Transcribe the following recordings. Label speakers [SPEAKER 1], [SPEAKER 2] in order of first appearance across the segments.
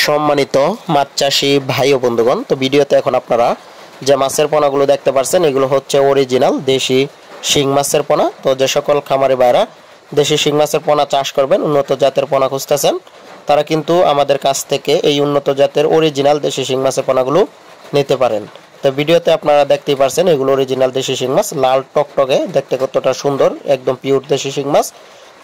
[SPEAKER 1] সম্মানিত মাছ চাষী ভাই ও বন্ধুগণ, তো ভিডিওতে এখন আপনারা যে মাছের পোনাগুলো দেখতে পাচ্ছেন এগুলো হচ্ছে অরিজিনাল দেশি শিং মাছের পোনা। তো যে সকল খামারি ভাইরা দেশি শিং মাছের পোনা চাষ করবেন, উন্নত জাতের পোনা খুঁজতেছেন, তারা কিন্তু আমাদের কাছ থেকে এই উন্নত জাতের অরিজিনাল দেশি শিং মাছের পোনাগুলো নিতে পারেন। তো ভিডিওতে আপনারা দেখতেই পাচ্ছেন এগুলো অরিজিনাল দেশি শিং মাছ, লাল টকটকে দেখতে কতটা সুন্দর, একদম পিওর দেশি শিং মাছ।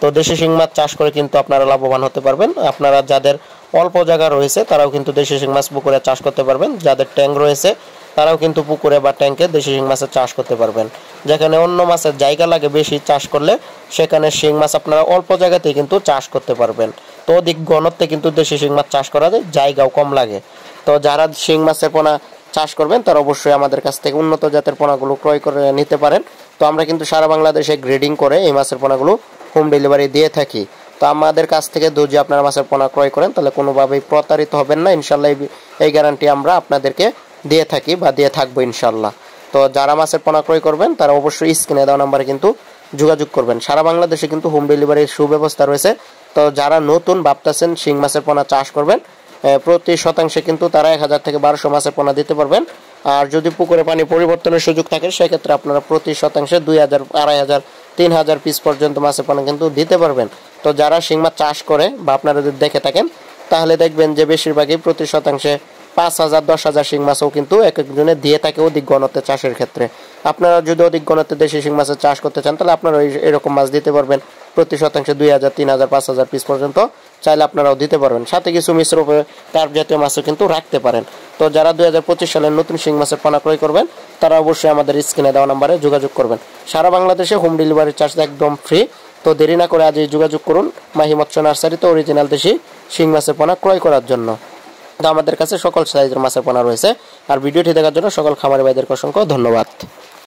[SPEAKER 1] তো দেশি শিং মাছ চাষ করে কিন্তু আপনারা লাভবান হতে পারবেন। আপনারা যাদের অল্প জায়গা রয়েছে তারাও কিন্তু দেশি শিং মাছ পুকুরে চাষ করতে পারবেন। যাদের ট্যাঙ্ক রয়েছে তারাও কিন্তু পুকুরে বা ট্যাঙ্কে দেশি শিং মাছের চাষ করতে পারবেন। যেখানে অন্য মাছের জায়গা লাগে বেশি চাষ করলে, সেখানে শিং মাছ আপনারা অল্প জায়গাতেই কিন্তু চাষ করতে পারবেন। তো অধিক ঘনত্বে কিন্তু দেশি শিং মাছ চাষ করা যায়, জায়গাও কম লাগে। তো যারা শিং মাছের পোনা চাষ করবেন তারা অবশ্যই আমাদের কাছ থেকে উন্নত জাতের পোনাগুলো ক্রয় করে নিতে পারেন। তো আমরা কিন্তু সারা বাংলাদেশে গ্রেডিং করে এই মাছের পোনাগুলো হোম ডেলিভারি দিয়ে থাকি। তো আমাদের কাছ থেকে যদি আপনারা মাছের পোনা ক্রয় করেন তাহলে কোনোভাবেই প্রতারিত হবেন না, ইনশাল্লাহ। এই গ্যারান্টি আমরা আপনাদেরকে দিয়ে থাকি বা দিয়ে থাকবো ইনশাল্লাহ। তো যারা মাছের পোনা ক্রয় করবেন তারা অবশ্যই স্ক্রিনে দেওয়া নাম্বারে কিন্তু যোগাযোগ করবেন। সারা বাংলাদেশে কিন্তু হোম ডেলিভারির সুব্যবস্থা রয়েছে। তো যারা নতুন ভাবতেছেন শিং মাছের পোনা চাষ করবেন, প্রতি শতাংশে কিন্তু তারা 1000 থেকে 1200 মাছের পোনা দিতে পারবেন। আর যদি পুকুরে পানি পরিবর্তনের সুযোগ থাকে সেক্ষেত্রে আপনারা প্রতি শতাংশে 2000, 2500, 3000 পিস পর্যন্ত মাছের পোনা কিন্তু দিতে পারবেন। তো যারা শিং মাছ চাষ করে বা আপনারা যদি দেখে থাকেন তাহলে দেখবেন যে বেশিরভাগই প্রতি শতাংশে 5000, 10,000 শিং মাছও কিন্তু এক একজনে দিয়ে থাকে অধিক ঘনত্বে চাষের ক্ষেত্রে। আপনারা যদি অধিক ঘনত্বে দেশি শিং মাছের চাষ করতে চান তাহলে আপনারা এরকম মাছ দিতে পারবেন। প্রতি শতাংশে 2000, 3000, 5000 পিস পর্যন্ত চাইলে আপনারাও দিতে পারবেন। সাথে কিছু মিশ্র কার্প জাতীয় মাছও কিন্তু রাখতে পারেন। তো যারা 2025 সালের নতুন শিং মাছের পোনা ক্রয় করবেন তারা অবশ্যই আমাদের স্ক্রিনে দেওয়া নাম্বারে যোগাযোগ করবেন। সারা বাংলাদেশে হোম ডেলিভারি চার্জ একদম ফ্রি। তো দেরি না করে আজই যোগাযোগ করুন মাহি মৎস্য নার্সারিতে অরিজিনাল দেশি শিং মাছের পোনা ক্রয় করার জন্য। তো আমাদের কাছে সকল সাইজের মাছের পোনা রয়েছে। আর ভিডিওটি দেখার জন্য সকল খামারি ভাইদেরকে অসংখ্য ধন্যবাদ।